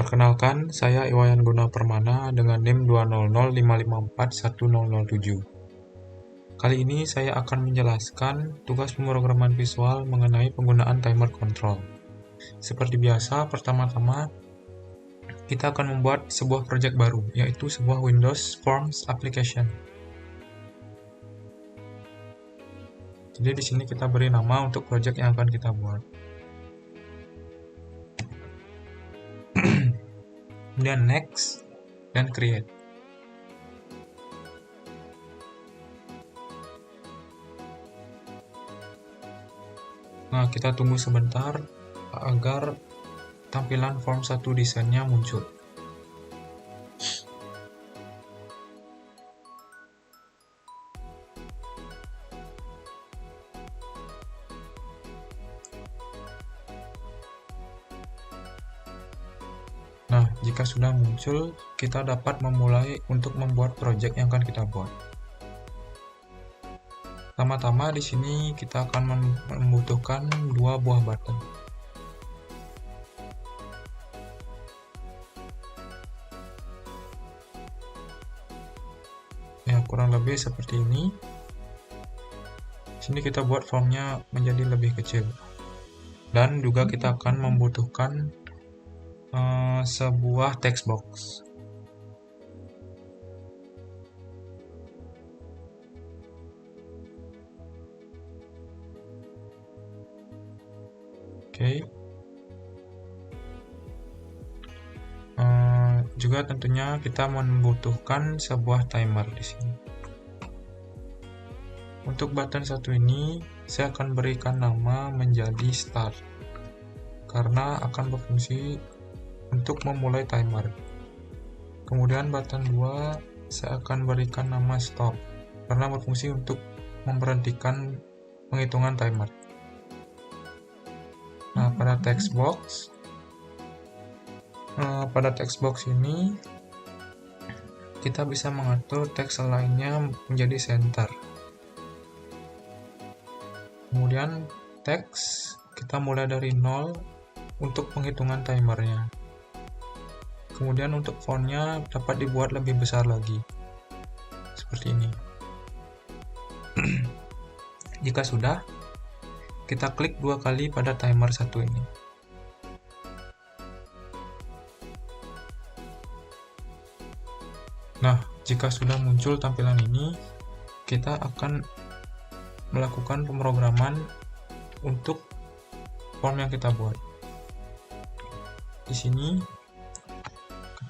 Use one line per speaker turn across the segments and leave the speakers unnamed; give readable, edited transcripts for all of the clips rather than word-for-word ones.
Perkenalkan, saya Iwayan Guna Permana dengan NIM 20055410007. Kali ini saya akan menjelaskan tugas pemrograman visual mengenai penggunaan timer control. Seperti biasa, pertama-tama kita akan membuat sebuah project baru, yaitu sebuah Windows Forms application. Jadi di sini kita beri nama untuk project yang akan kita buat. Kemudian next dan create. Nah, kita tunggu sebentar agar tampilan form 1 desainnya muncul. Nah, jika sudah muncul, kita dapat memulai untuk membuat project yang akan kita buat. Pertama-tama di sini kita akan membutuhkan dua buah button. Ya, kurang lebih seperti ini. Di sini kita buat formnya menjadi lebih kecil. Dan juga kita akan membutuhkan sebuah text box. Oke. Juga tentunya kita membutuhkan sebuah timer di sini. Untuk button satu ini saya akan berikan nama menjadi start karena akan berfungsi untuk memulai timer. Kemudian button 2 saya akan berikan nama stop karena berfungsi untuk memberhentikan penghitungan timer. Nah, pada text box ini kita bisa mengatur teks lainnya menjadi center. Kemudian teks kita mulai dari 0 untuk penghitungan timernya. Kemudian untuk fontnya dapat dibuat lebih besar lagi, seperti ini. Jika sudah, kita klik 2 kali pada timer 1 ini. Nah, jika sudah muncul tampilan ini, kita akan melakukan pemrograman untuk form yang kita buat. Di sini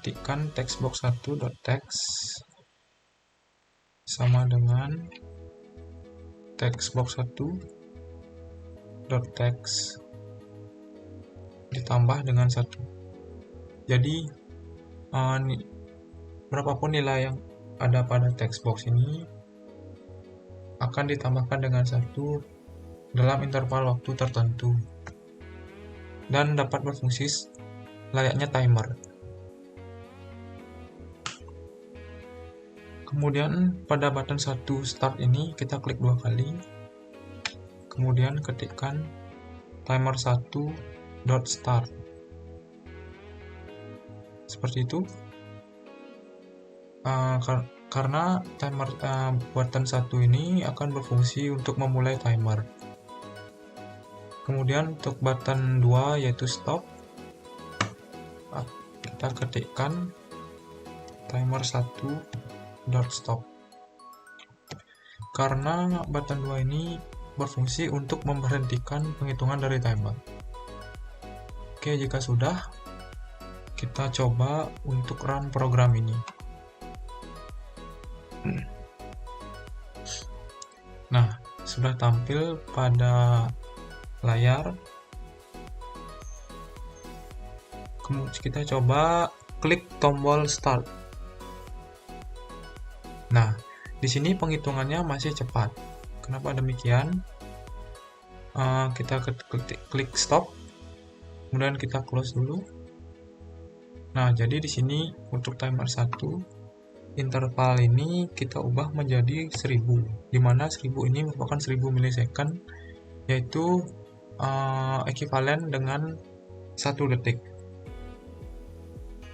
ketikkan textbox 1.text sama dengan textbox 1.text ditambah dengan 1. Jadi berapapun nilai yang ada pada textbox ini akan ditambahkan dengan 1 dalam interval waktu tertentu dan dapat berfungsi layaknya timer. Kemudian pada button 1 start ini kita klik 2 kali. Kemudian ketikkan timer 1.start. Seperti itu. Karena timer button 1 ini akan berfungsi untuk memulai timer. Kemudian untuk button 2 yaitu stop, kita ketikkan timer 1.stop. Karena button 2 ini berfungsi untuk memberhentikan penghitungan dari timer. Oke, jika sudah, kita coba untuk run program ini. Nah, sudah tampil pada layar. Kemudian kita coba klik tombol start. Nah, di sini penghitungannya masih cepat. Kenapa demikian? Kita klik stop, kemudian kita close dulu. Nah, jadi di sini untuk timer 1 interval ini kita ubah menjadi 1000, di mana 1000 ini merupakan 1000 milisecond, yaitu ekivalen dengan 1 detik.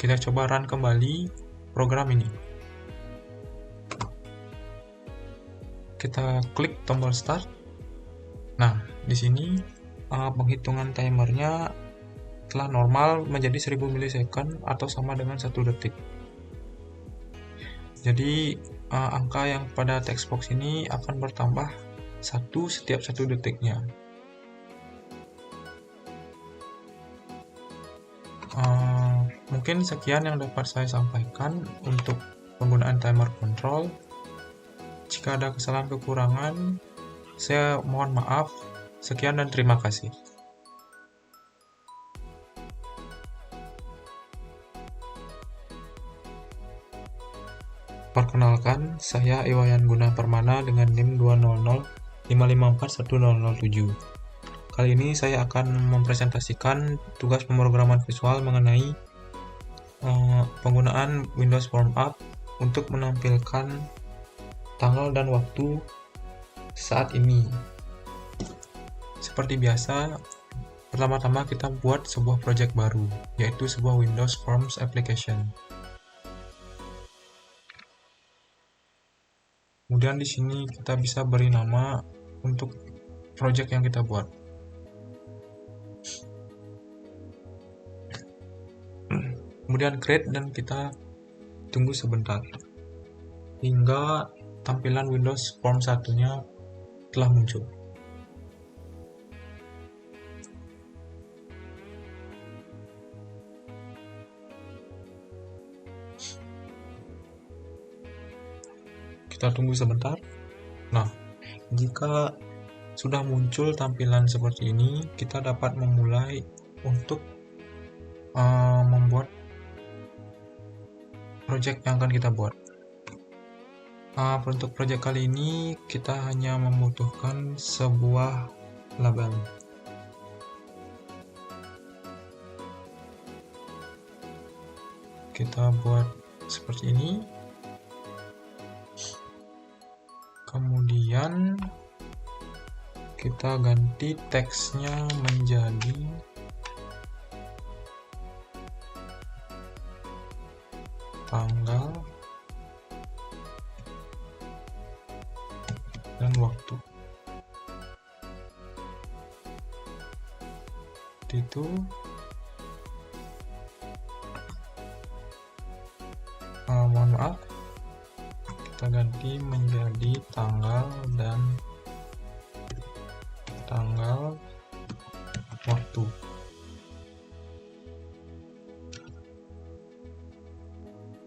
Kita coba run kembali program ini. Kita klik tombol start. Nah, di sini penghitungan timernya telah normal menjadi 1000 milisecond atau sama dengan 1 detik. Jadi angka yang pada text box ini akan bertambah 1 setiap 1 detiknya. Mungkin sekian yang dapat saya sampaikan untuk penggunaan timer control. Jika ada kesalahan kekurangan, saya mohon maaf. Sekian dan terima kasih. Perkenalkan, saya Iwayan Guna Permana dengan NIM 20055410007. Kali ini saya akan mempresentasikan tugas pemrograman visual mengenai penggunaan Windows Warm Up untuk menampilkan tanggal dan waktu saat ini. Seperti biasa, pertama-tama kita buat sebuah project baru, yaitu sebuah Windows Forms application. Kemudian di sini kita bisa beri nama untuk project yang kita buat. Kemudian create dan kita tunggu sebentar hingga tampilan Windows Form 1-nya telah muncul. Kita tunggu sebentar. Nah, jika sudah muncul tampilan seperti ini, kita dapat memulai untuk membuat project yang akan kita buat. Untuk project kali ini kita hanya membutuhkan sebuah label. Kita buat seperti ini. Kemudian kita ganti teksnya menjadi tanggal dan waktu. Itu mohon maaf, kita ganti menjadi tanggal dan waktu.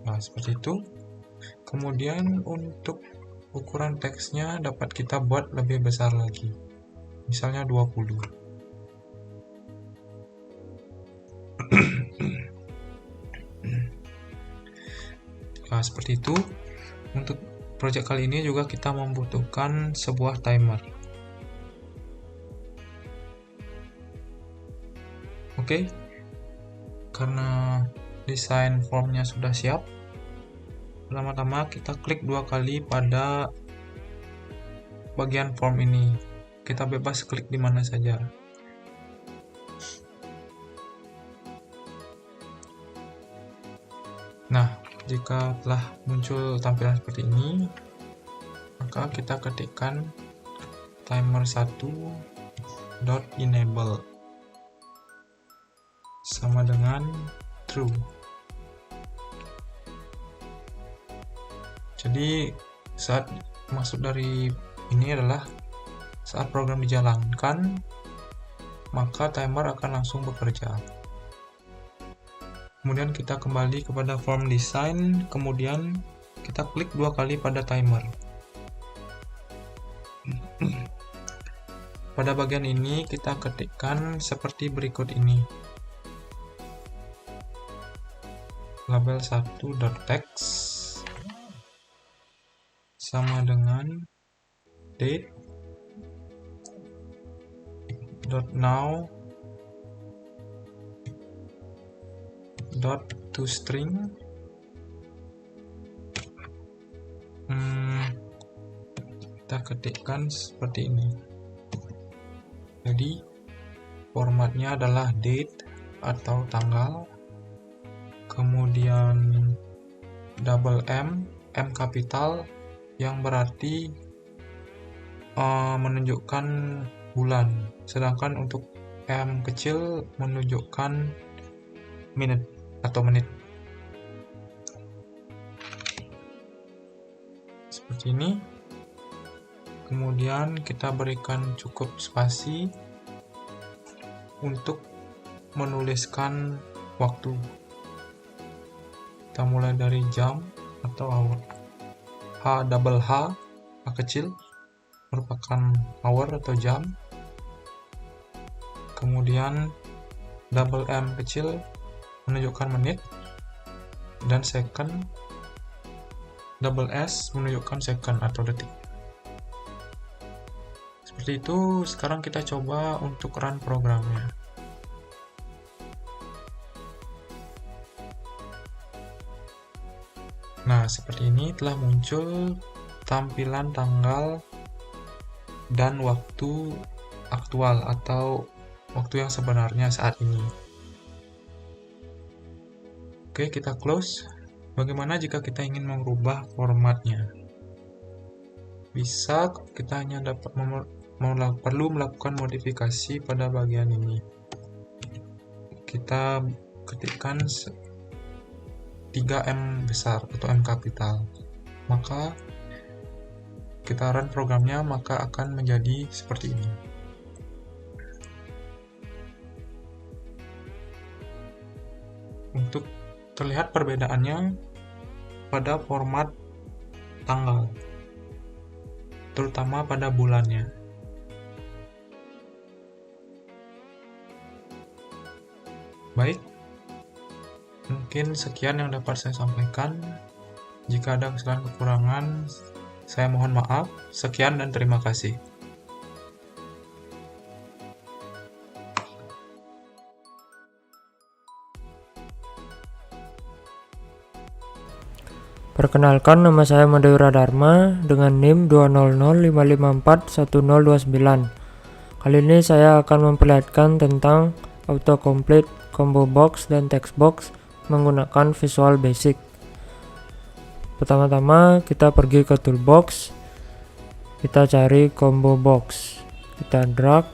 Nah, seperti itu. Kemudian untuk ukuran teksnya dapat kita buat lebih besar lagi. Misalnya 20. Nah, seperti itu. Untuk project kali ini juga kita membutuhkan sebuah timer. Oke. Karena desain formnya sudah siap, pertama-tama kita klik 2 kali pada bagian form ini. Kita bebas klik di mana saja. Nah, jika telah muncul tampilan seperti ini, maka kita ketikkan timer1.enable sama dengan true. Jadi saat maksud dari ini adalah saat program dijalankan, maka timer akan langsung bekerja. Kemudian kita kembali kepada form design, kemudian kita klik 2 kali pada timer. Pada bagian ini kita ketikkan seperti berikut ini. Label 1.text sama dengan date .now .toString kita ketikkan seperti ini. Jadi formatnya adalah date atau tanggal, kemudian double M kapital yang berarti menunjukkan bulan, sedangkan untuk M kecil menunjukkan menit atau menit. Seperti ini. Kemudian kita berikan cukup spasi untuk menuliskan waktu. Kita mulai dari jam atau hour. Double H kecil merupakan hour atau jam. Kemudian double M kecil menunjukkan menit, dan second. Double S menunjukkan second atau detik. Seperti itu. Sekarang kita coba untuk run programnya. Nah, seperti ini telah muncul tampilan tanggal dan waktu aktual atau waktu yang sebenarnya saat ini. Oke, kita close. Bagaimana jika kita ingin mengubah formatnya? Bisa, kita hanya dapat perlu melakukan modifikasi pada bagian ini. Kita ketikkan 3M besar atau M kapital. Maka kita run programnya, maka akan menjadi seperti ini. Untuk terlihat perbedaannya pada format tanggal, terutama pada bulannya. Baik, mungkin sekian yang dapat saya sampaikan. Jika ada kesalahan kekurangan, saya mohon maaf. Sekian dan terima kasih.
Perkenalkan, nama saya Madura Dharma dengan NIM 20055411029. Kali ini saya akan memperlihatkan tentang autocomplete, combo box, dan text box menggunakan Visual Basic. Pertama-tama kita pergi ke toolbox, kita cari combo box, kita drag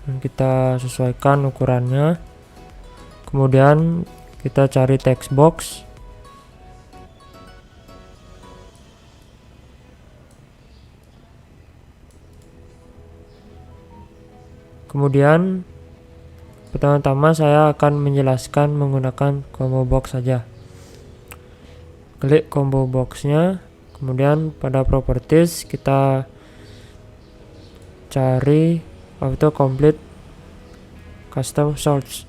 dan kita sesuaikan ukurannya. Kemudian kita cari text box, kemudian pertama-tama saya akan menjelaskan menggunakan combo box saja. Klik combo boxnya, kemudian pada properties kita cari autocomplete custom search.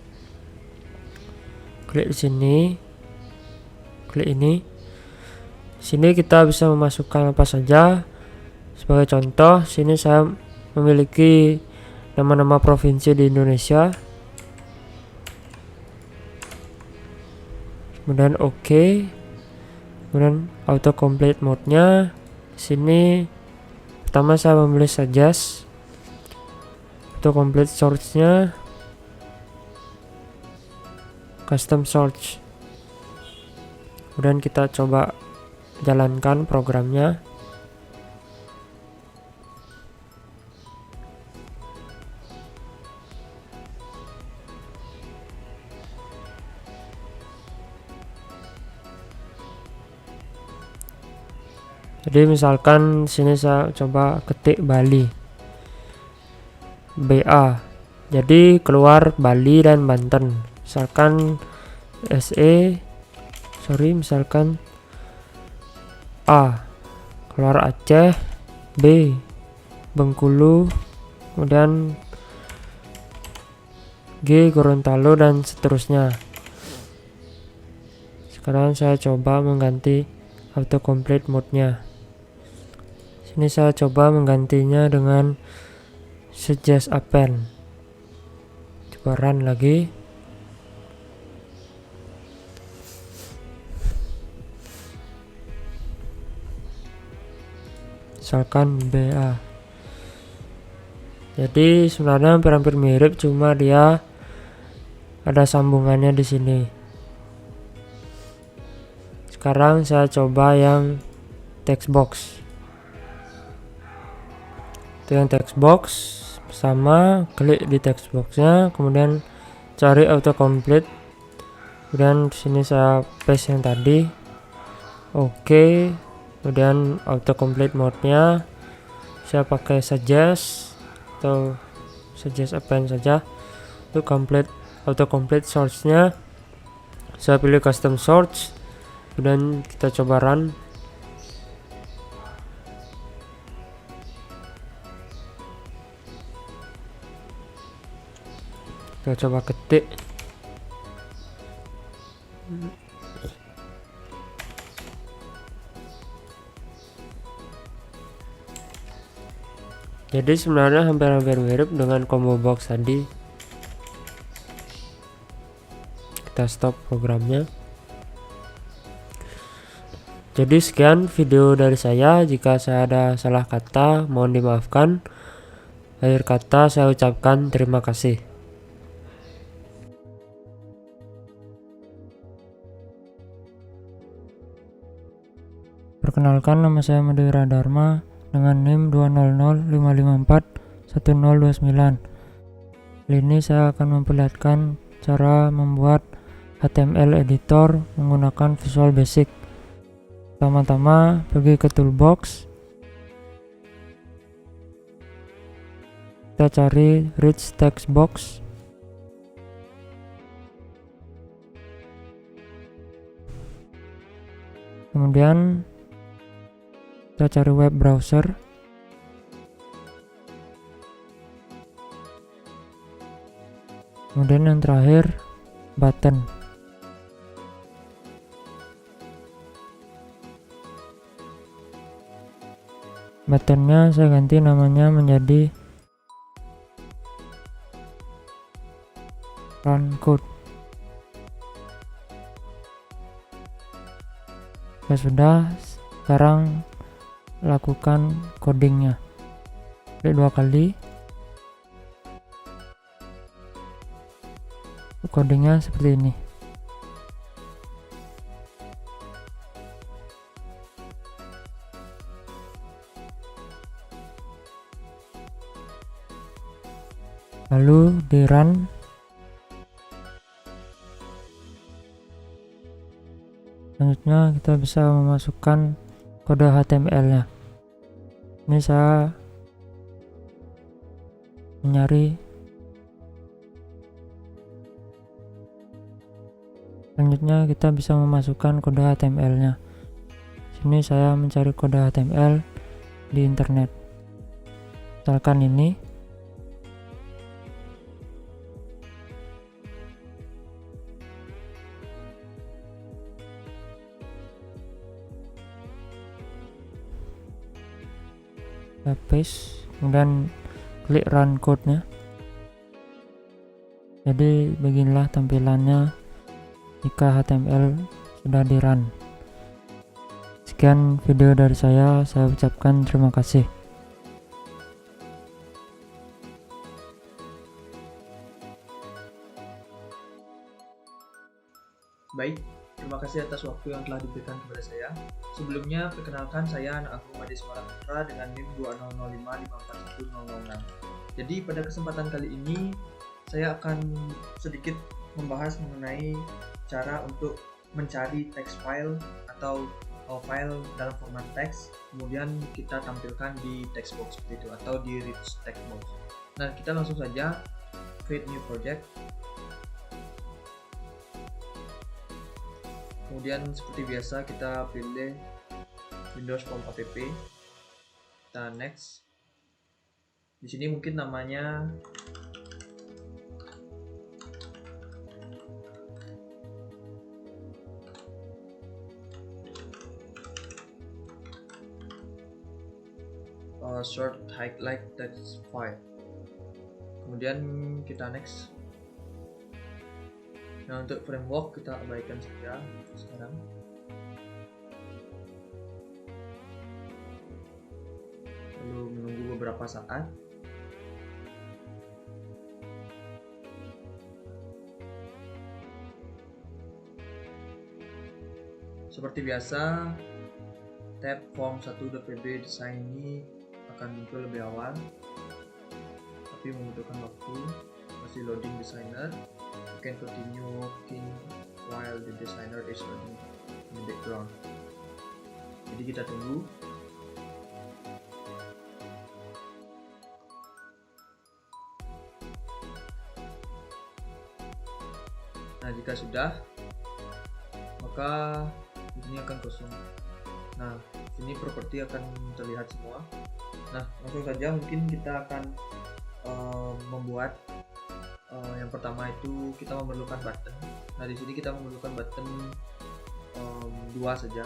Klik di sini, klik ini. Sini kita bisa memasukkan apa saja. Sebagai contoh, sini saya memiliki nama-nama provinsi di Indonesia. Kemudian OK. Kemudian autocomplete mode-nya. Sini pertama saya memilih suggest. Autocomplete source-nya custom search. Kemudian kita coba jalankan programnya. Jadi misalkan sini saya coba ketik Bali, BA, jadi keluar Bali dan Banten. Misalkan misalkan A, keluar Aceh, B, Bengkulu, kemudian G, Gorontalo, dan seterusnya. Sekarang saya coba mengganti autocomplete mode-nya. Sini saya coba menggantinya dengan suggest append. Coba run lagi. Misalkan BA. Jadi sebenarnya hampir mirip, cuma dia ada sambungannya di sini. Sekarang saya coba yang text box. Itu yang text box, sama klik di text boxnya, kemudian cari autocomplete, kemudian sini saya paste yang tadi. Oke, kemudian autocomplete mode-nya saya pakai suggest atau suggest append saja. Itu autocomplete source-nya saya pilih custom source, kemudian kita coba run. Kita coba ketik. Jadi sebenarnya hampir-hampir mirip dengan combo box tadi. Kita stop programnya. Jadi sekian video dari saya. Jika saya ada salah kata, mohon dimaafkan. Akhir kata saya ucapkan terima kasih. Perkenalkan, nama saya Madura Dharma dengan NIM 20055541029. Kali ini saya akan memperlihatkan cara membuat HTML editor menggunakan Visual Basic. Pertama-tama pergi ke toolbox, kita cari rich text box, kemudian kita cari web browser, kemudian yang terakhir button. Buttonnya saya ganti namanya menjadi run code. Ya sudah, sekarang lakukan codingnya. Klik 2 kali. Codingnya seperti ini. Lalu di run. Selanjutnya kita bisa memasukkan kode HTML-nya. Ini saya mencari. Selanjutnya kita bisa memasukkan kode HTML-nya. Sini saya mencari kode HTML di internet. Misalkan ini. Kita paste, kemudian klik run code-nya. Jadi beginilah tampilannya jika HTML sudah di run. Sekian video dari saya ucapkan terima kasih.
Baik, terima kasih atas waktu yang telah diberikan kepada saya. Sebelumnya, perkenalkan saya Anak Agung Ade Semarang Putra dengan NIM 20055541006. Jadi pada kesempatan kali ini, saya akan sedikit membahas mengenai cara untuk mencari text file atau file dalam format teks, kemudian kita tampilkan di text box seperti itu atau di rich text box. Nah, kita langsung saja create new project. Kemudian seperti biasa kita pilih Windows Form app, kita next. Di sini mungkin namanya short highlight text file. Kemudian kita next. Nah, untuk framework kita abaikan saja sekarang. Lalu menunggu beberapa saat. Seperti biasa, tab form1.pb design ini akan muncul lebih awal, tapi membutuhkan waktu. Masih loading designer. You can continue working while the designer is loading in the background. Jadi kita tunggu. Nah, jika sudah, maka ini akan kosong. Nah, sini properti akan terlihat semua. Nah, langsung saja mungkin kita akan membuat yang pertama itu kita memerlukan button. Nah, di sini kita memerlukan button 2 saja.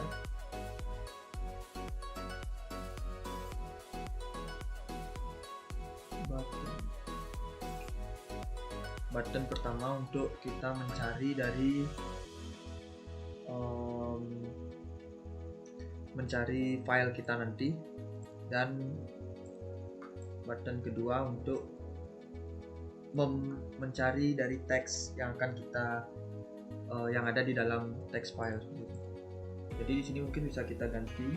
Button pertama untuk kita mencari dari mencari file kita nanti, dan button kedua untuk mencari dari teks yang akan kita yang ada di dalam text file. Jadi di sini mungkin bisa kita ganti.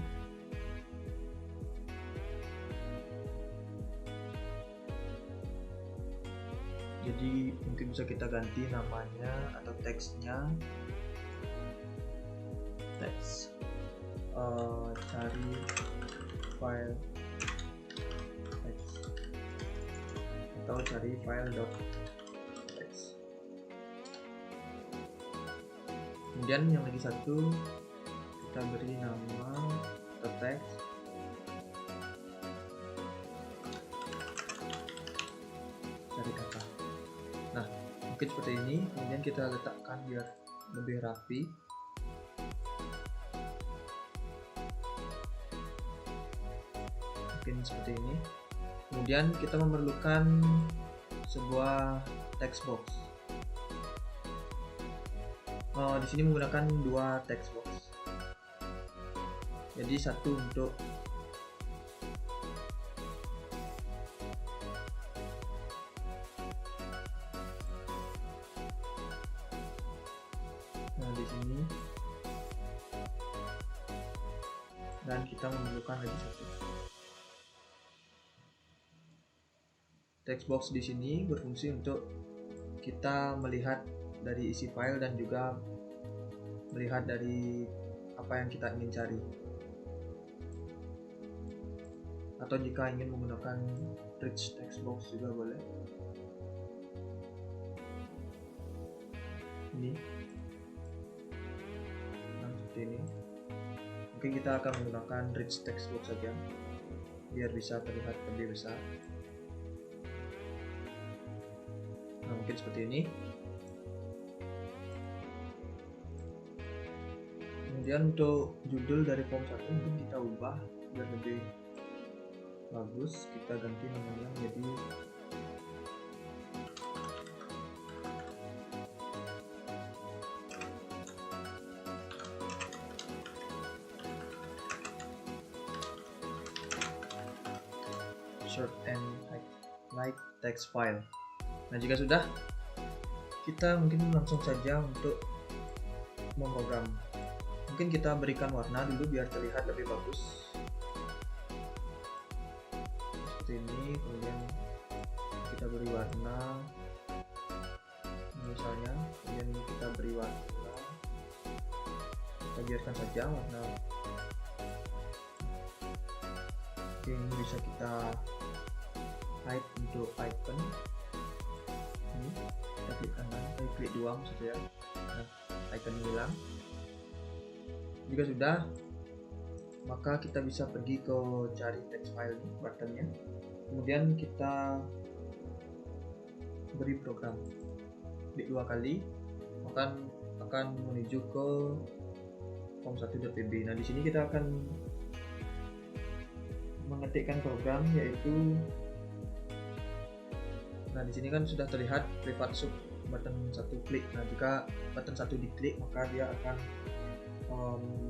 Jadi mungkin bisa kita ganti namanya atau teksnya, teks cari file teks atau cari file .txt. Kemudian yang lagi satu kita beri nama teks, cari kata. Nah, mungkin seperti ini. Kemudian kita letakkan biar lebih rapi. Mungkin seperti ini. Kemudian kita memerlukan sebuah text box. Di sini menggunakan 2 text box. Jadi satu untuk di sini, dan kita memerlukan lagi satu. Text box di sini berfungsi untuk kita melihat dari isi file dan juga melihat dari apa yang kita ingin cari. Atau jika ingin menggunakan rich text box juga boleh. Ini. Nah, seperti ini. Mungkin kita akan menggunakan rich text box saja biar bisa terlihat lebih besar. Nah, mungkin seperti ini. Kemudian untuk judul dari form 1 mungkin kita ubah biar lebih bagus. Kita ganti namanya menjadi short and light text file. Nah, jika sudah, kita mungkin langsung saja untuk memprogram. Mungkin kita berikan warna dulu biar terlihat lebih bagus. Seperti ini. Kemudian kita beri warna, misalnya. Kemudian kita beri warna. Kita biarkan saja warna. Oke, ini bisa kita hide untuk icon. Ini kita klik kanan, kita klik 2 maksudnya. Nah, icon hilang. Jika sudah, maka kita bisa pergi ke cari text file ini, buttonnya. Kemudian kita beri program, klik 2 kali, maka akan menuju ke form1.pb. Nah, di sini kita akan mengetikkan program, yaitu, nah di sini kan sudah terlihat private sub button 1 klik. Nah, jika button 1 diklik, maka dia akan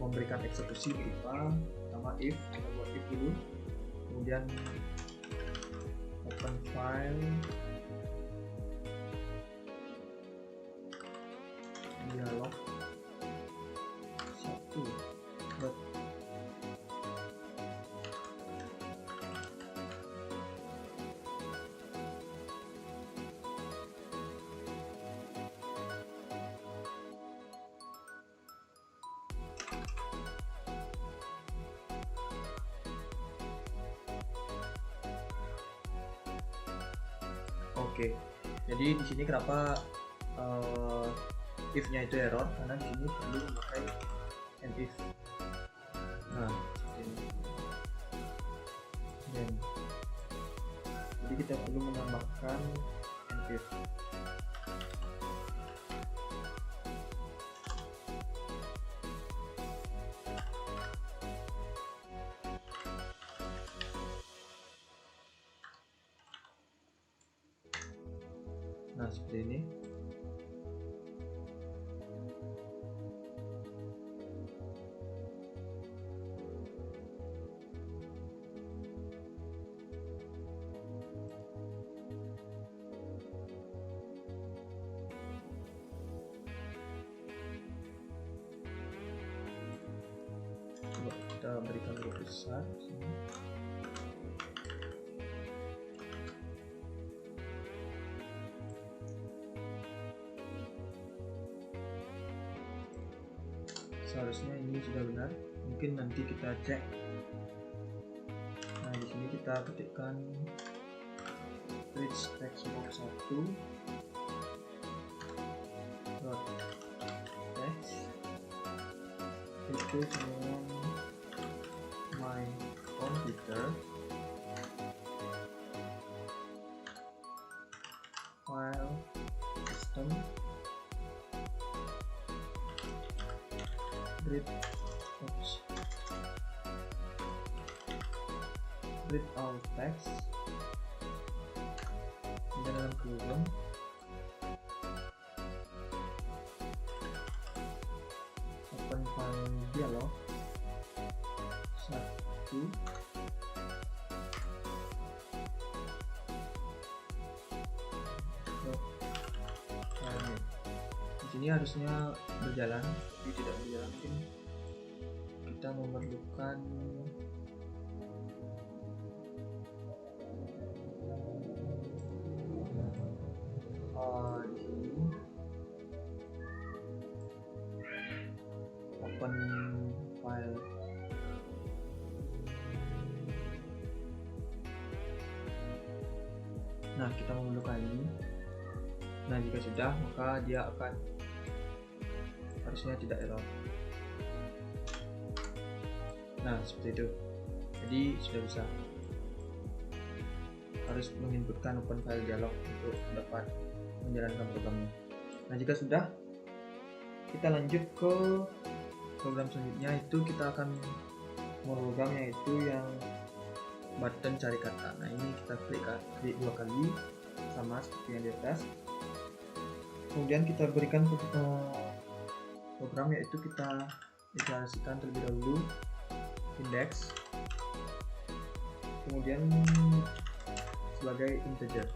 memberikan eksekusi berupa pertama if, kita buat if dulu, kemudian open file, dialog 1, Oke, jadi di sini kenapa if-nya itu error, karena di sini perlu memakai and if. Nah, ini. Jadi kita perlu menambahkan and if. Nah, seperti ini. Coba kita berikan lebih besar sini. Seharusnya ini sudah benar. Mungkin nanti kita cek. Nah, di sini kita ketikkan bridge text box 1 dot text itu semua my computer file system read all text dan dalam kurung open file dialog 1 di sini harusnya berjalan, tapi tidak berjalan. Mungkin kita memerlukan di sini open file nah kita memerlukan ini. Nah, jika sudah, maka dia akan harusnya tidak error. Nah, seperti itu. Jadi sudah bisa. Harus menginputkan open file dialog untuk dapat menjalankan programnya. Nah, jika sudah, kita lanjut ke program selanjutnya. Itu kita akan program yaitu yang button cari kata. Nah, ini kita klik 2 kali sama seperti yang di atas. Kemudian kita berikan program yaitu kita deklarasikan terlebih dahulu index, kemudian sebagai integer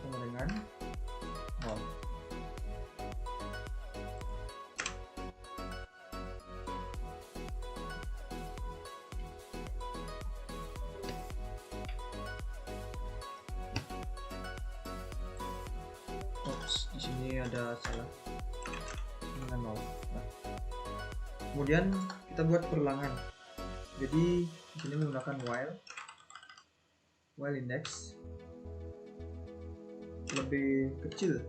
sama dengan 0. Di sini ada salah dengan 0. Nah, kemudian kita buat perulangan. Jadi di sini menggunakan while index lebih kecil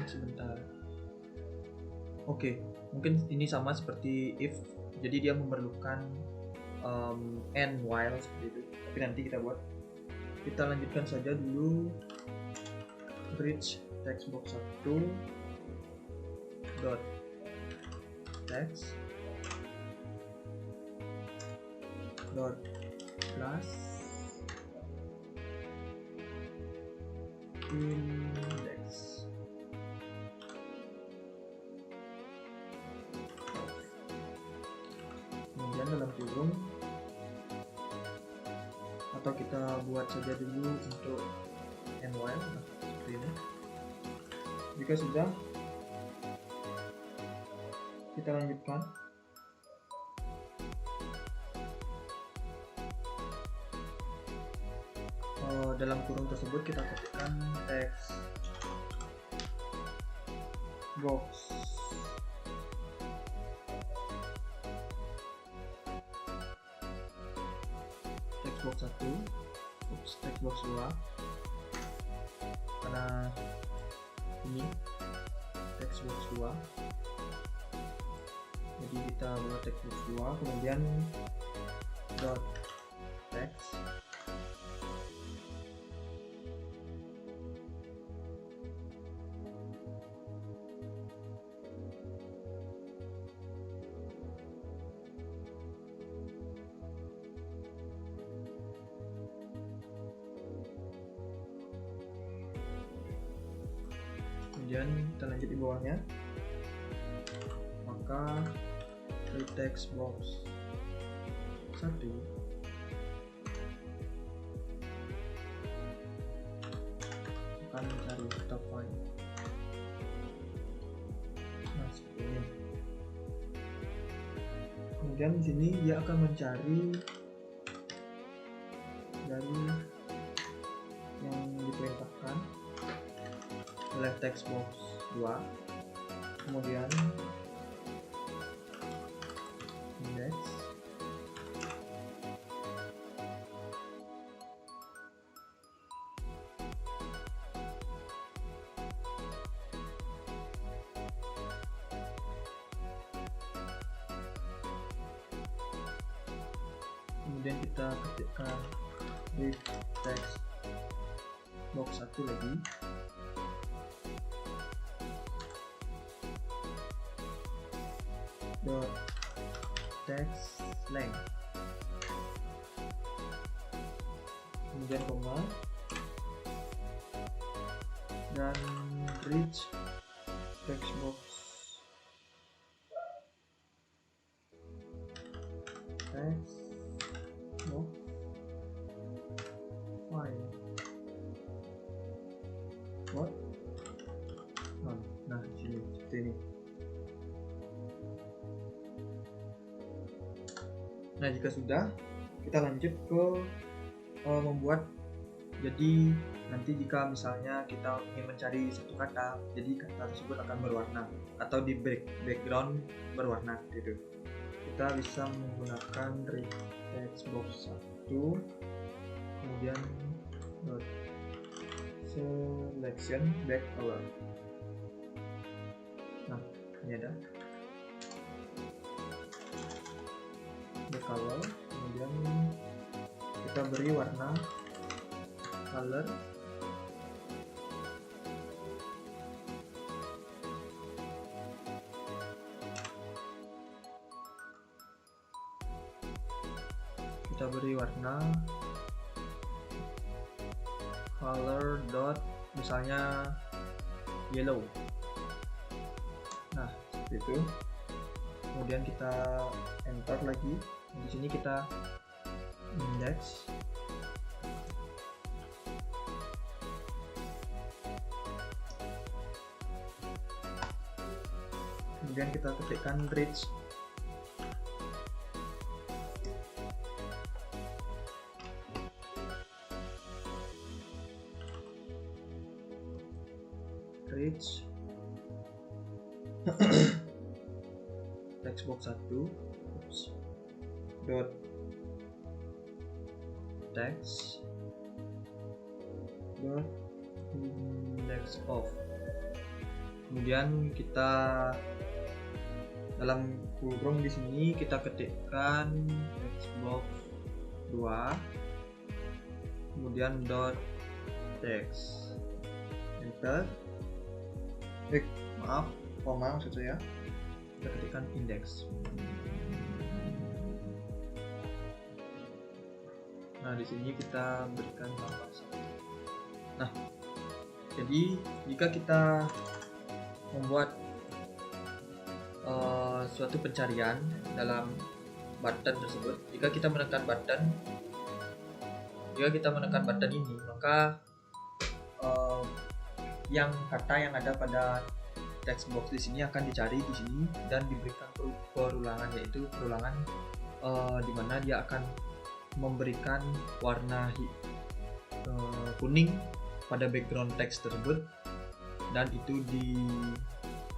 sebentar. Oke, mungkin ini sama seperti if, jadi dia memerlukan and while seperti itu, tapi nanti kita buat. Kita lanjutkan saja dulu bridge text box 1 dot text dot class index. Kemudian dalam kurung, atau kita buat saja dulu untuk and while. Nah, seperti ini. Jika sudah, kita lanjutkan. Dalam kurung tersebut kita ketikkan text box text box 1, text box 2, karena ini text box 2, jadi kita buat text box 2, kemudian dot text, kemudian kita lanjut di bawahnya, maka di text box 1 akan mencari top line. Nah, seperti ini. Kemudian di sini dia akan mencari dari yang diperintahkan oleh text box 2, kemudian index, kemudian kita ketikkan di text box 1 lagi, dot text length, kemudian koma, dan reach text box file what nah sini seperti ini. Nah, jika sudah, kita lanjut ke membuat. Jadi nanti jika misalnya kita ingin mencari satu kata, jadi kata tersebut akan berwarna atau di background berwarna gitu. Kita bisa menggunakan text box 1, kemudian dot selection back color. Nah, ini ada back color, kemudian kita beri warna color, kita beri warna color dot misalnya yellow. Nah, seperti itu. Kemudian kita enter lagi. Di sini kita index, kemudian kita ketikkan reach, text box 1 dot text dot index of. Kemudian kita dalam kurung di sini kita ketikkan text box 2, kemudian dot text, enter. Maaf, koma maksud saya. Kita ketikkan index. Nah, di sini kita berikan tambah 1. Nah, jadi jika kita membuat suatu pencarian dalam button tersebut, jika kita menekan button ini, maka yang kata yang ada pada text box di sini akan dicari di sini dan diberikan perulangan, yaitu perulangan di mana dia akan memberikan warna kuning pada background teks tersebut, dan itu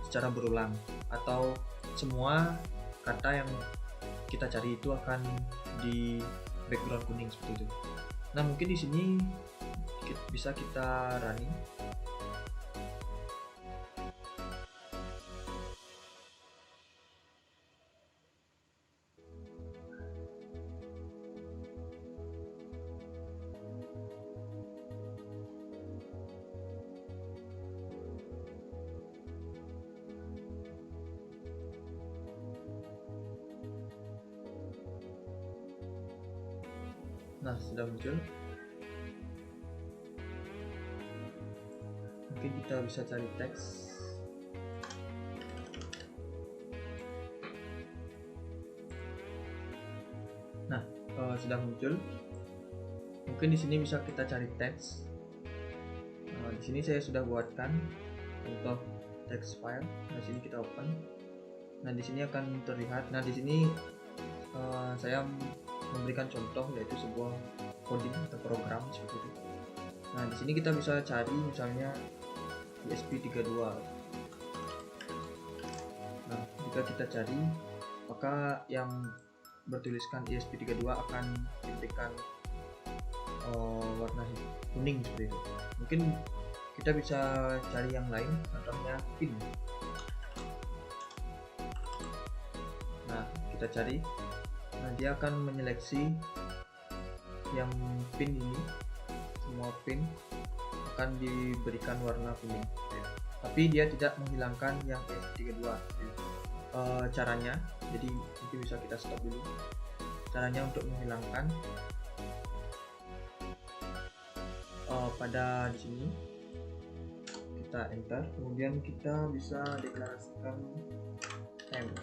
secara berulang, atau semua kata yang kita cari itu akan background kuning seperti itu. Nah, mungkin di sini bisa kita running. Nah, sudah muncul. Mungkin kita bisa cari teks. Nah, sudah muncul. Mungkin di sini bisa kita cari teks. Di sini saya sudah buatkan untuk text file. Nah, di sini kita open. Nah, di sini akan terlihat. Nah, di sini saya memberikan contoh yaitu sebuah coding atau program seperti itu. Nah, di sini kita bisa cari misalnya ESP32. Nah, jika kita cari, maka yang bertuliskan ESP32 akan diberikan warna kuning seperti itu. Mungkin kita bisa cari yang lain, contohnya pin. Nah, kita cari. Nah, dia akan menyeleksi yang pin ini, semua pin akan diberikan warna kuning, tapi dia tidak menghilangkan yang ESP32. Caranya, jadi mungkin bisa kita stop dulu. Caranya untuk menghilangkan pada di sini kita enter, kemudian kita bisa deklarasikan temp,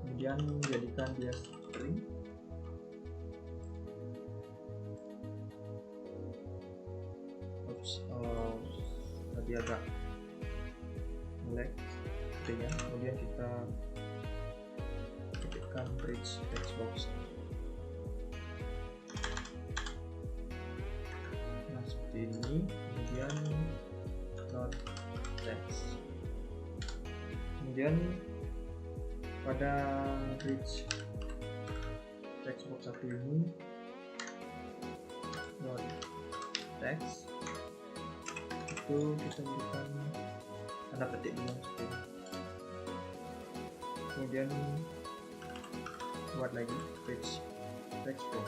kemudian jadikan dia string. Tadi agak lag sepertinya. Kemudian kita ketikkan bridge text box. Nah, seperti ini. Kemudian dot text. Kemudian pada bridge text box satu ini dot text itu kita berikan tanda petik dulu seperti ini. Kemudian buat lagi bridge text box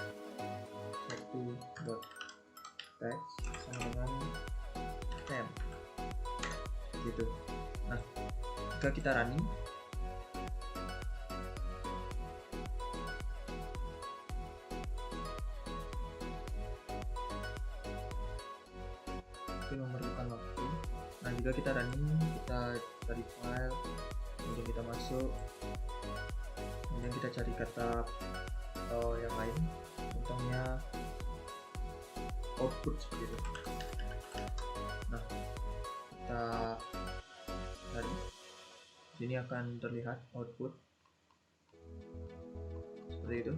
satu dot text sama dengan temp gitu. Nah, jika kita running, memerlukan waktu. Nah, jika kita running, kita cari file, kemudian kita masuk, kemudian kita cari kata yang lain, contohnya output seperti itu. Nah, kita cari, sini akan terlihat output seperti itu.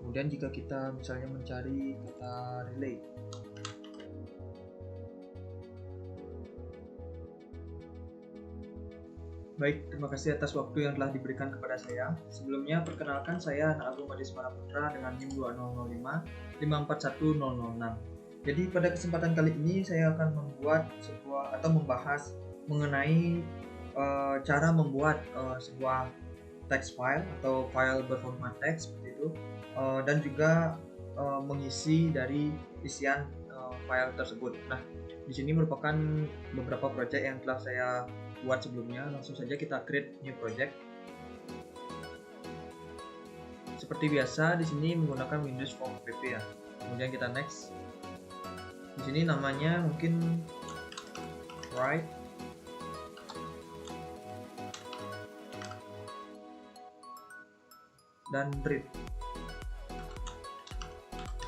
Kemudian jika kita misalnya mencari kata relay, baik, terima kasih atas waktu yang telah diberikan kepada saya. Sebelumnya, perkenalkan saya Anak Agung Adismara Putra dengan NIM 2005 541006. Jadi pada kesempatan kali ini saya akan membuat sebuah atau membahas mengenai cara membuat sebuah text file atau file berformat teks seperti itu, dan juga mengisi dari isian file tersebut. Nah, di sini merupakan beberapa project yang telah saya buat sebelumnya. Langsung saja kita create new project. Seperti biasa di sini menggunakan Windows Form app ya. Kemudian kita next. Di sini namanya mungkin write dan read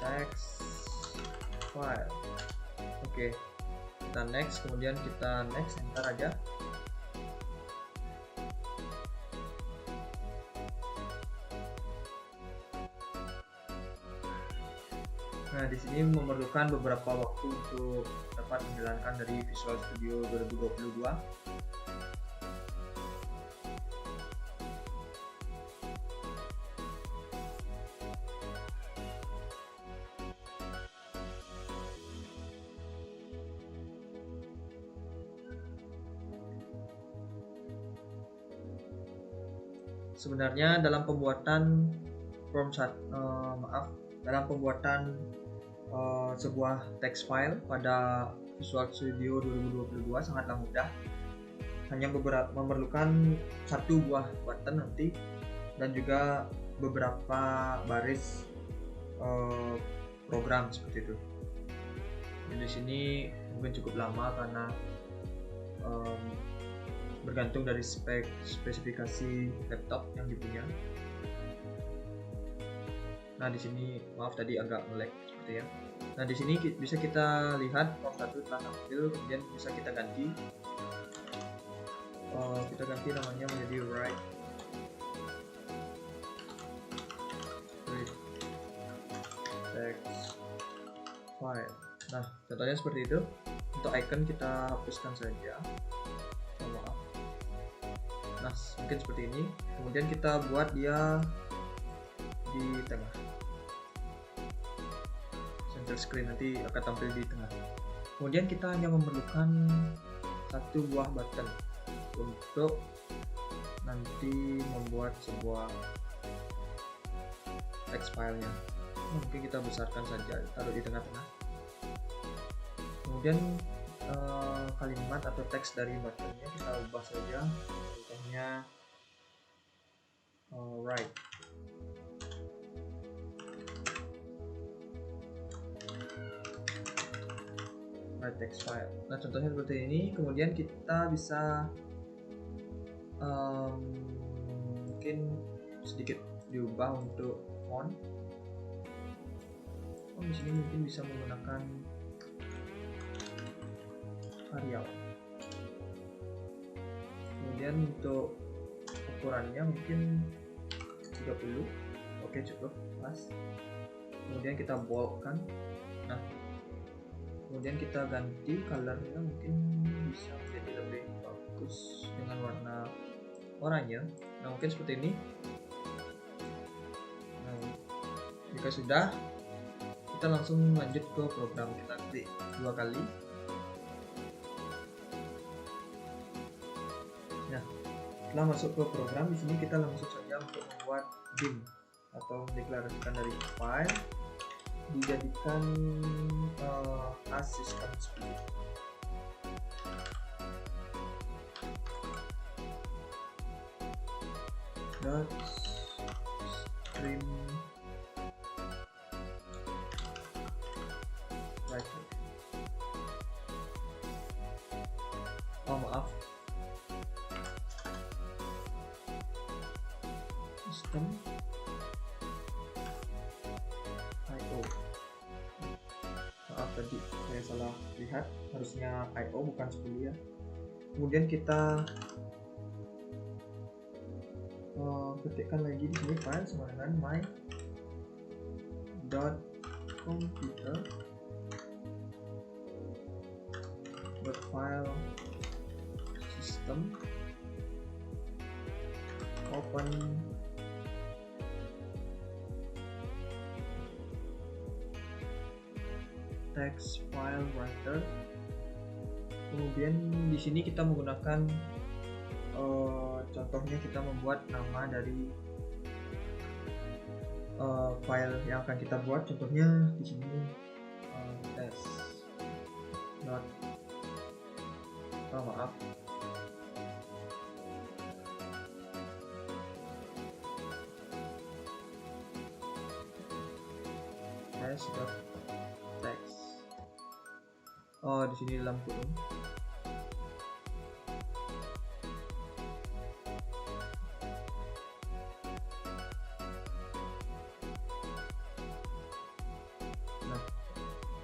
text file. Oke, kita next, kemudian kita next, enter aja. Nah, di sini memerlukan beberapa waktu untuk dapat menjalankan dari Visual Studio 2022. sebenarnya dalam pembuatan dalam pembuatan sebuah text file pada Visual Studio 2022 sangatlah mudah. Hanya memerlukan satu buah button nanti dan juga beberapa baris program seperti itu. Dan di sini mungkin cukup lama karena bergantung dari spesifikasi laptop yang dipunya. Nah, di sini maaf tadi agak nge-lag seperti ya. Nah, di sini bisa kita lihat form 1 telah tampil, kemudian bisa kita ganti. Kita ganti namanya menjadi write text file. Nah, contohnya seperti itu. Untuk icon kita hapuskan saja. Maaf. Nah, mungkin seperti ini. Kemudian kita buat dia di tengah. Center screen nanti akan tampil di tengah. Kemudian kita hanya memerlukan satu buah button untuk nanti membuat sebuah text filenya. Mungkin kita besarkan saja, taruh di tengah-tengah. Kemudian kalimat atau teks dari buttonnya kita ubah saja, contohnya write text file. Nah, contohnya seperti ini. Kemudian kita bisa mungkin sedikit diubah untuk font. Di sini mungkin bisa menggunakan Arial. Kemudian untuk ukurannya mungkin 30. Oke, cukup pas. Kemudian kita boldkan. Nah, kemudian kita ganti colornya, mungkin bisa menjadi lebih bagus dengan warna oranye. Nah, mungkin seperti ini. Nah, jika sudah, kita langsung lanjut ke program. Kita klik 2 kali. Nah, setelah masuk ke program, di sini kita langsung saja untuk membuat dim atau mendeklarasikan dari file dijadikan as system speed. Dot stream writer. Maaf, system IO. Maaf tadi saya salah lihat, harusnya IO bukan 10 ya. Kemudian kita ketikkan lagi di sini file sama dengan my dot computer dot file system open text file writer. Kemudian di sini kita menggunakan contohnya kita membuat nama dari file yang akan kita buat. Contohnya di sini test dot maaf test dot text. Di sini dalam kurung. Nah,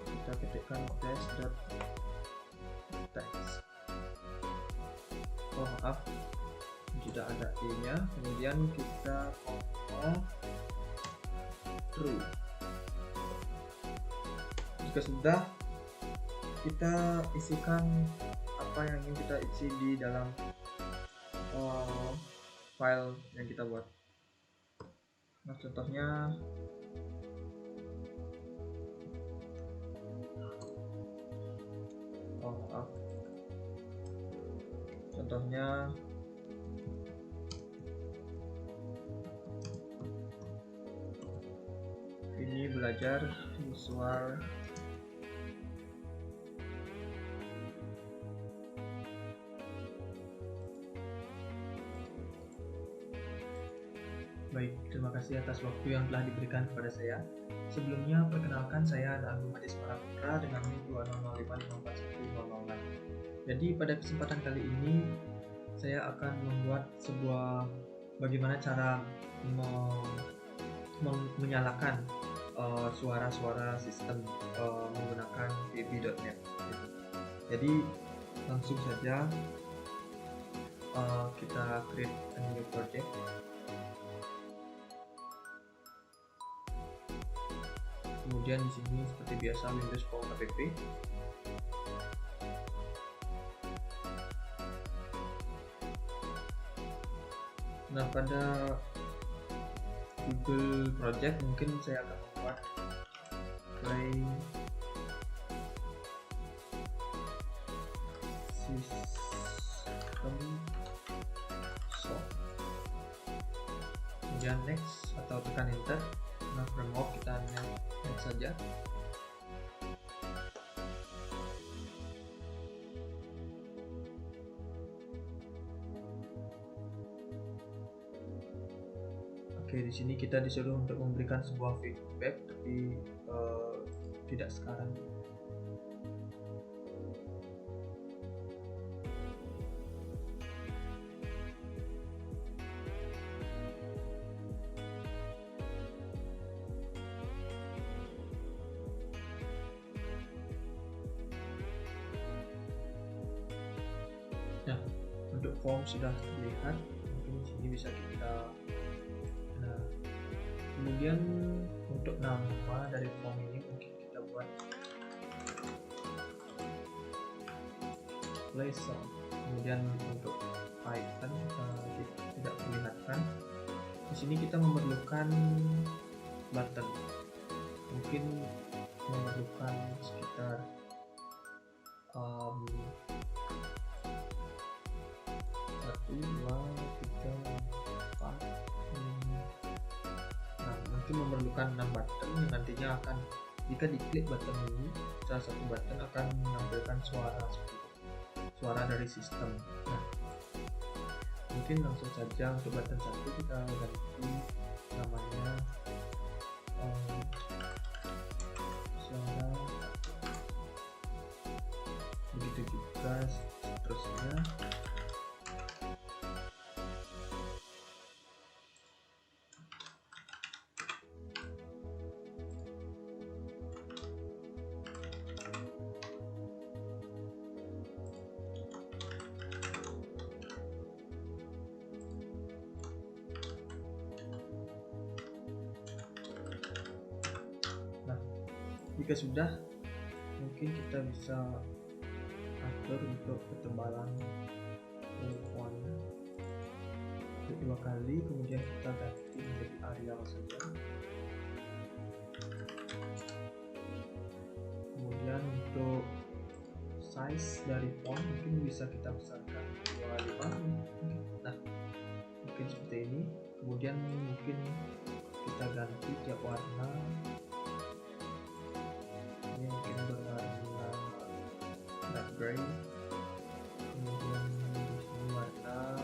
kita ketikkan test.text. Maaf, tidak ada i-nya. Kemudian kita koma true. Jika sudah, kita isikan apa yang ingin kita isi di dalam file yang kita buat. Nah, contohnya contohnya belajar visual Baik, terima kasih atas waktu yang telah diberikan kepada saya. Sebelumnya, perkenalkan saya Agung Adismara Putra dengan NIM 200554100. Jadi pada kesempatan kali ini saya akan membuat sebuah bagaimana cara menyalakan suara-suara sistem menggunakan VB.NET. Jadi langsung saja kita create a new project. Kemudian di sini seperti biasa Windows Power App. Nah, pada Google Project mungkin saya akan membuat play system soft, kemudian next atau tekan enter. Nah, framework kita next saja. Oke, di sini kita disuruh untuk memberikan sebuah feedback, tapi tidak sekarang. Nah, untuk form sudah terlihat, mungkin di sini bisa kita. Nah, kemudian untuk nama dari form ini mungkin kita buat place sound. Kemudian untuk icon tidak perlihatkan. Di sini kita memerlukan button. Mungkin memerlukan sekitar 1, 2, 3, 4, 5. Nah, mungkin memerlukan 6 button yang nantinya akan, jika diklik button ini, salah satu button akan menampilkan suara seperti itu, suara dari sistem. Nah, mungkin langsung saja untuk button 1 kita ganti namanya suara, begitu juga seterusnya. Jika sudah, mungkin kita bisa atur untuk ketebalan warna kedua kali, kemudian kita ganti menjadi Arial saja. Kemudian untuk size dari font mungkin bisa kita besarkan 25. Nah, mungkin seperti ini. Kemudian mungkin kita ganti tiap warna. Ini mungkin berwarna dark gray, kemudian di sini warna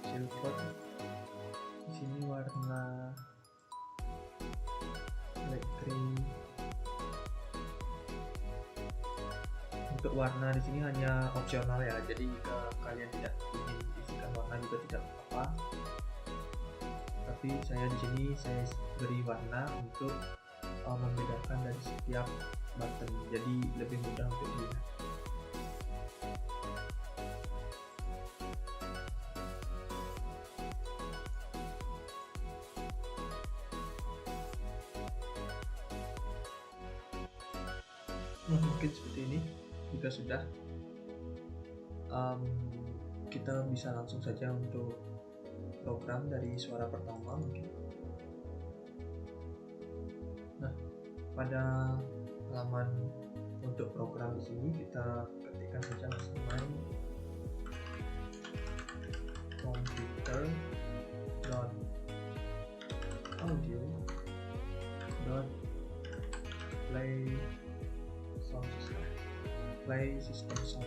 silver, di sini warna light gray. Untuk warna di sini hanya opsional ya, jadi jika kalian tidak ingin isikan warna juga tidak apa-apa. Tapi saya di sini saya beri warna untuk membedakan dari setiap button, jadi lebih mudah untuk dilihat. Nah, mungkin seperti ini. Jika sudah, kita bisa langsung saja untuk program dari suara pertama mungkin. Nah, pada halaman untuk program di sini kita ketikkan saja main computer.audio sistem sound.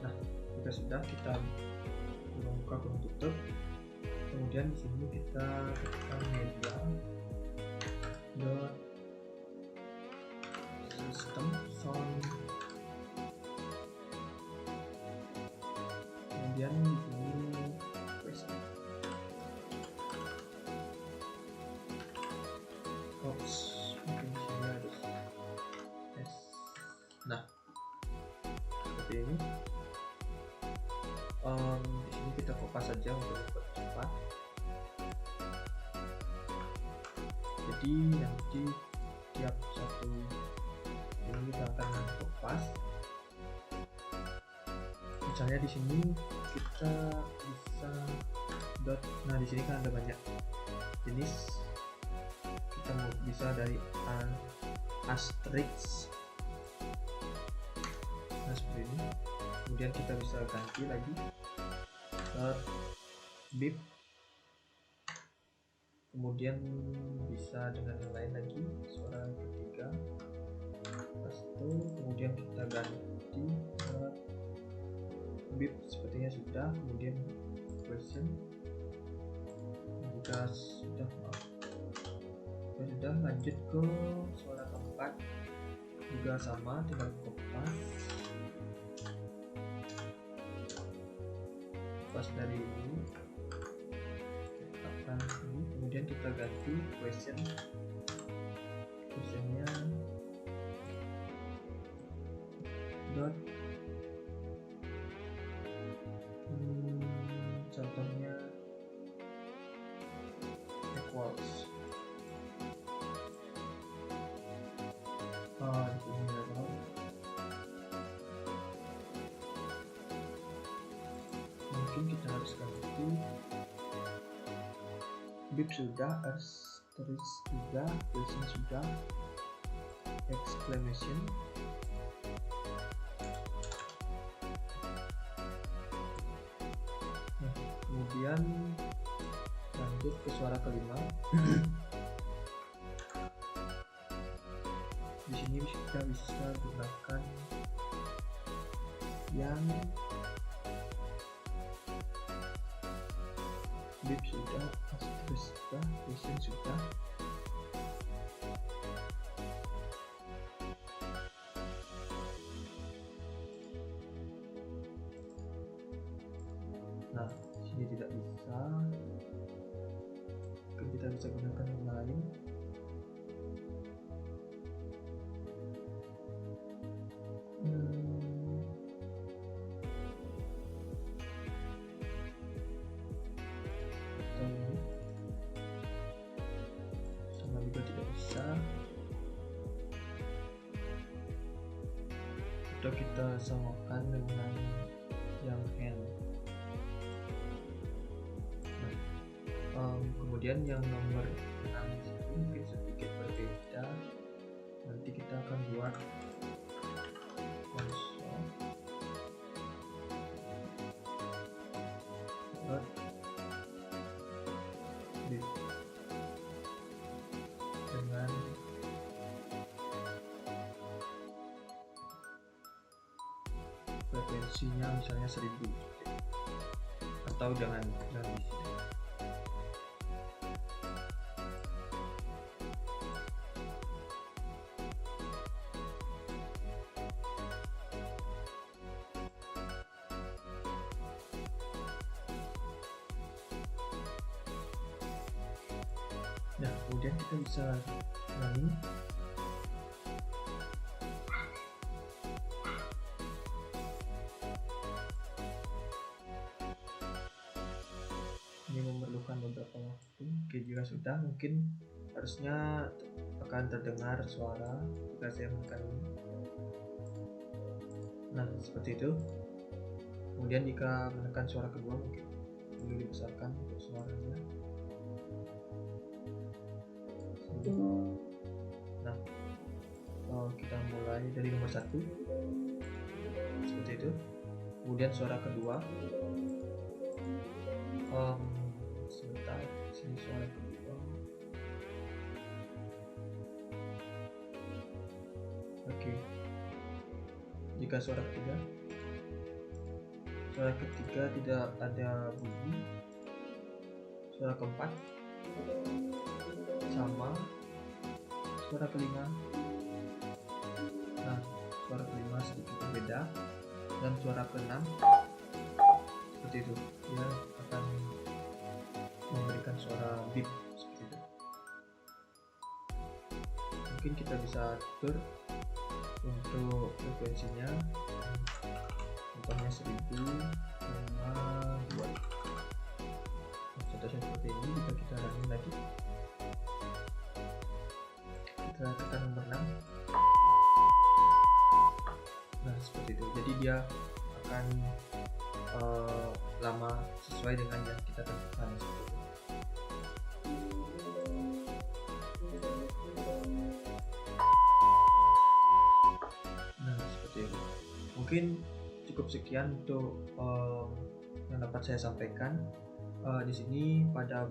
Nah, jika sudah, kita buka kurung tutup. Kemudian di sini kita ketikkan media dot system sound. Kemudian di sini mungkin di sini harus S. Nah, seperti ini. Di sini kita kopas saja untuk mempercepat. Jadi nanti tiap satu ini kita akan kopas. Misalnya di sini kita bisa dot. Nah, di sini kan ada banyak jenis. Kita bisa dari asterisk. Nah, seperti ini. Kemudian kita bisa ganti lagi dot bip. Kemudian bisa dengan yang lain lagi, suara ketiga pastu. Kemudian kita ganti dot bip, sepertinya sudah. Kemudian question juga sudah. Sudah, lanjut ke suara keempat, juga sama, tinggal kopas dari ini, letakkan ini. Kemudian kita ganti questionnya dot contohnya equals. Ini adalah mungkin kita harus ganti bip sudah, asterisk sudah, question sudah, exclamation. Nah, kemudian lanjut ke suara kelima. Di sini kita bisa gunakan yang bip sudah, asterisk sudah, question sudah. Nah, sini tidak bisa. Mungkin kita bisa gunakan yang lain. Sama juga tidak bisa. Atau kita samakan dengan yang hand. Kemudian yang nomor 6 ini mungkin sedikit berbeda. Nanti kita akan buat konsol dot bip dengan frekuensinya misalnya 1000, atau jangan di sini. Nah, kemudian kita bisa running. Ini memerlukan beberapa waktu. Oke, jika sudah, mungkin harusnya akan terdengar suara jika saya menekan ini. Nah, seperti itu. Kemudian jika menekan suara kedua, mungkin perlu dibesarkan untuk suaranya. Nah, kita mulai dari nomor 1 seperti itu. Kemudian suara kedua, sebentar, sini suara kedua. Oke, jika jika suara ketiga tidak ada bunyi, suara keempat sama, suara kelima, nah suara kelima sedikit berbeda, dan suara keenam seperti itu, dia akan memberikan suara beep seperti itu. Mungkin kita bisa atur untuk frekuensinya, contohnya 1000 sama 2000. Contohnya seperti ini. Jika kita running lagi, kita tekan nomor 6. Nah seperti itu, jadi dia akan lama sesuai dengan yang kita tentukan seperti itu. Nah seperti itu, mungkin cukup sekian untuk yang dapat saya sampaikan. Di sini pada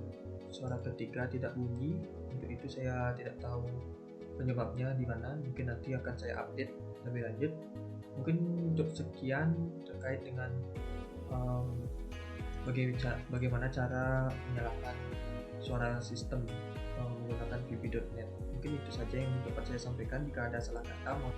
suara ketiga tidak bunyi, untuk itu saya tidak tahu penyebabnya di mana, mungkin nanti akan saya update lebih lanjut. Mungkin untuk sekian terkait dengan bagaimana cara menyalakan suara sistem menggunakan VB.NET. Mungkin itu saja yang dapat saya sampaikan. Jika ada salah kata, mohon